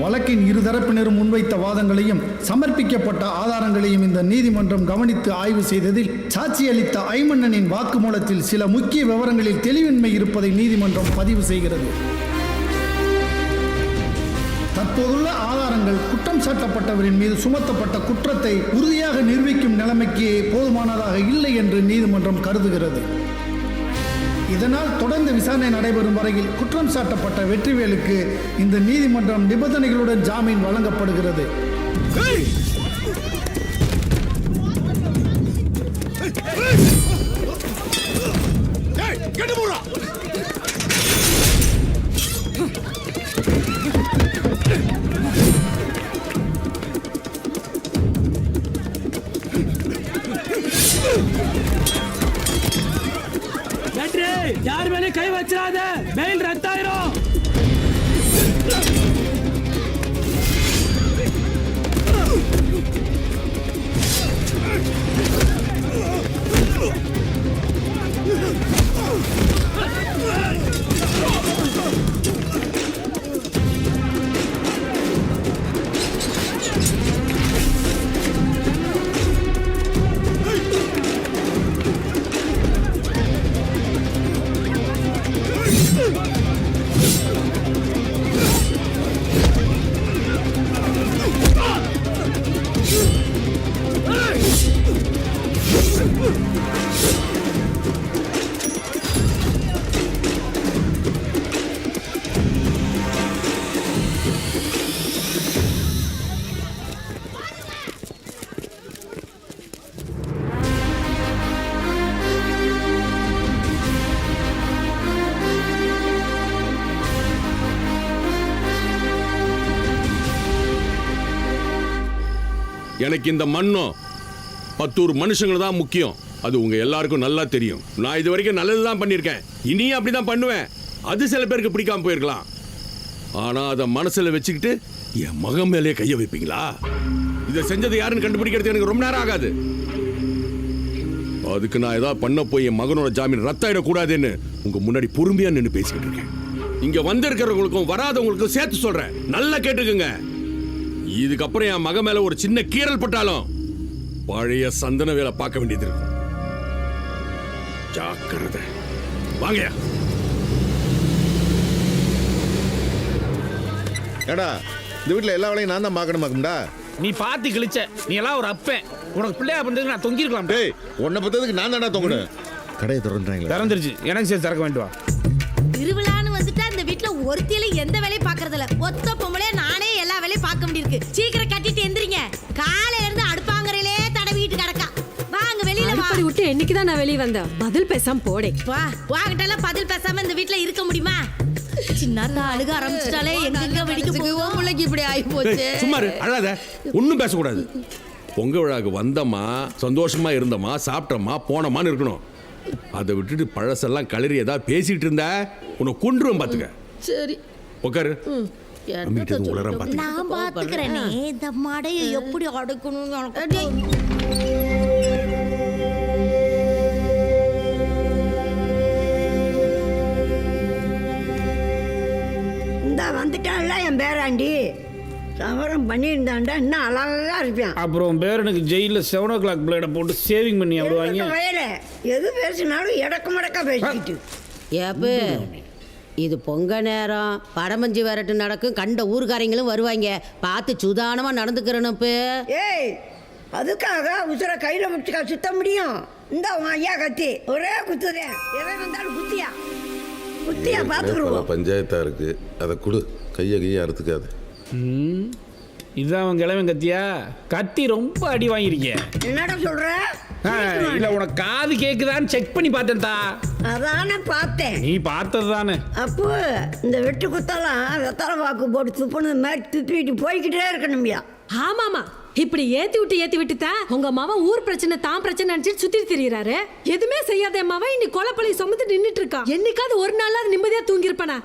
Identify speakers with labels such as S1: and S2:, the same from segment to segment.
S1: வழக்கின் இருதரப்பினரும் முன்வைத்த வாதங்களையும் சமர்ப்பிக்கப்பட்ட ஆதாரங்களையும் இந்த நீதிமன்றம் கவனித்து ஆய்வு செய்ததில் சாட்சி அளித்த ஐமன்னனின் வாக்குமூலத்தில் சில முக்கிய விவரங்களில் தெளிவின்மை இருப்பதை நீதிமன்றம் பதிவு செய்கிறது. தற்போதுள்ள ஆதாரங்கள் குற்றம் சாட்டப்பட்டவரின் மீது சுமத்தப்பட்ட குற்றத்தை உறுதியாக நிரூபிக்கும் நிலைமைக்கு போதுமானதாக இல்லை என்று நீதிமன்றம் கருதுகிறது. இதனால் தொடர்ந்து விசாரணை நடைபெறும் வரையில் குற்றம் சாட்டப்பட்ட வெற்றிவேலுக்கு இந்த நீதிமன்றம் நிபந்தனைகளுடன் ஜாமீன் வழங்கப்படுகிறது.
S2: யார் மேலே கை வச்சிடாத, மெயில் ரத்தாயிரும்.
S3: எனக்கு இந்த மண்ணும் 10 மனுஷங்க தான் முக்கியம். அது உங்க எல்லாருக்கும் நல்லா தெரியும். நான் இது வரைக்கும் நல்லதுதான் பண்ணியிருக்கேன், இனியும் அப்படிதான் பண்ணுவேன். அது சில பேருக்கு பிடிக்காம போயிருக்கலாம். ஆனா அதை மனசுல வச்சுக்கிட்டு என் மகன் மேலே கைய வைப்பீங்களா? இதை செஞ்சது யாருன்னு கண்டுபிடிக்கிறது எனக்கு ரொம்ப நேரம் ஆகாது. அதுக்கு நான் ஏதாவது பண்ண போய் என் மகனோட ஜாமீன் ரத்தாயிடக்கூடாதுன்னு உங்க முன்னாடி பொறுமையா நின்று பேசிக்கிட்டு இருக்கேன். இங்க வந்திருக்கிறவங்களுக்கும் வராதவங்களுக்கும் சேர்த்து சொல்றேன், நல்லா கேட்டுக்குங்க. இதுக்கப்புறம் என் மகன் மேல ஒரு சின்ன கீறல் பட்டாலும் பழைய சந்தன வேலை பார்க்க வேண்டியது இருக்கும். ஜாக்கிரதை. வாங்க.
S4: ஏடா, இந்த வீட்டில் எல்லா வேலையும் நான் தான் பார்க்கணுமாக்கும்டா.
S5: நீ பார்த்து கிழிச்ச, நீ எல்லாம் ஒரு அப்பன். உனக்கு பிள்ளையா பண்றதுக்கு நான் தொங்கிருக்கலாம்.
S4: டேய், உன்னை பத்ததுக்கு நான் தானே தொங்கணும். கடையை திறந்துட்டாங்களா?
S5: திறந்துருச்சு, எனக்கு சேர்த்து திறக்க வேண்டுவா.
S6: திருவிழான்னு வந்துட்டா இந்த வீட்டுல ஒருத்தியில எந்த வேலையும் பாக்குறது இல்ல. ஒத்த பொம்பளே நானே எல்லா வேலையும் பார்க்க வேண்டியிருக்கு. சீக்கிரம் கட்டிட்டு எந்திரிங்க. காலையில இருந்து அடுப்பாங்கரையிலே தடவிட்டு கிடக்கா. வாங்க வெளியில வா.
S7: அடுப்படி விட்டு என்னைக்கு தான் நான் வெளிய வந்தேன்? பதில் பேசாம போடே.
S6: வா, வாங்கிட்டலாம் பதில் பேசாம இந்த வீட்டுல இருக்க முடியுமா? சின்னதா அழுக ஆரம்பிச்சிட்டாலே எங்க வெடிக்க போகுது. பிள்ளைக்கு இப்படி ஆகி போச்சு.
S3: சும்மா அழாத, ஒன்னும் பேசக்கூடாது. பொங்க விழாக்கு வந்தமா, சந்தோஷமா இருந்தமா, சாப்பிட்டமா, போனமான்னு இருக்கணும். அதை விட்டுட்டு பழசெல்லாம் கலரி ஏதாவது பேசிட்டு இருந்தா உன்னை கொன்றுவேன் பாத்துக்க.
S6: சரி
S3: உட்காரு.
S6: நான் பாத்துக்கிறேனே. இந்த மடையை எப்படி அடக்கணும்
S8: இந்த வந்துட்டான்ல என் பேராண்டி. சவரம் பண்ணியிருந்தாண்டா இன்னும் அழகா இருப்பான்.
S5: அப்புறம் பேரனுக்கு ஜெயிலில் 7 o'clock பிளேட போட்டு சேவிங் பண்ணி அப்படிவாங்க.
S8: வயல எது பேசினாலும் இடக்கு மடக்கா பேசிக்கிட்டு.
S9: ஏப்பு, இது பொங்க நேரம், படமஞ்சி விரட்டு நடக்கும். கண்ட ஊர்காரங்களும் வருவாங்க. பார்த்து சுதானமா நடந்துக்கிறனும்.
S8: ஏய், அதுக்காக உசுர கையில முடிச்சுக்கா சுத்த முடியும்? இந்த ஐயா கத்தி ஒரே குத்துதே. எவன் வந்தாலும் குத்தியா குத்தியா பாத்துக்கிறோம்.
S4: பஞ்சாயத்தா இருக்கு, அதை கொடு. கையை அறுத்துக்காது.
S5: இதுதான் அவன் கிழவன் கத்தியா? கத்தி ரொம்ப அடி வாங்கியிருக்கேன்.
S8: என்னடா சொல்ற?
S5: இல்ல, உனக்கு காது கேக்குதான்னு செக் பண்ணி பார்த்தேன்டா.
S8: அதானே பார்த்தேன்.
S5: நீ பார்த்தது தானே.
S8: அப்போ இந்த வெட்டு குத்தெல்லாம் வெத்தலை வாக்கு போட்டு துப்புனது மாதிரி துப்பிட்டு போய்கிட்டே இருக்கணும்யா.
S7: ஆமாமா, இப்படி ஏத்தி விட்டுதான் உங்க மாவன் ஊர் பிரச்சனை தான் பிரச்சனை நினைச்சிட்டு சுத்தி திரியிறாரு. எதுவுமே செய்யாத மாவன் இன்னைக்கு கொலைப்பள்ளி சுமந்து நின்னுட்டு இருக்கான். என்னைக்காவது ஒரு நாளாவது நிம்மதியா தூங்கி இருப்பானா?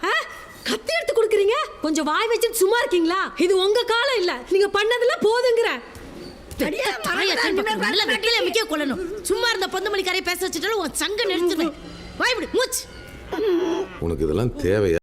S7: கத்தி எடுத்து கொடுக்குறீங்க, கொஞ்சம் வாய் வச்சுட்டு சும்மா இருக்கீங்களா? இது உங்க காலம் இல்ல, நீங்க பண்ணதுல போதுங்கிற.
S6: சும்மா இருந்த பொந்துமணி கரையை பேச வச்சுட்டாலும் உன் சங்க நிறுத்துவேன். வாய்விடு மூச்சு.
S4: உனக்கு இதெல்லாம் தேவையா?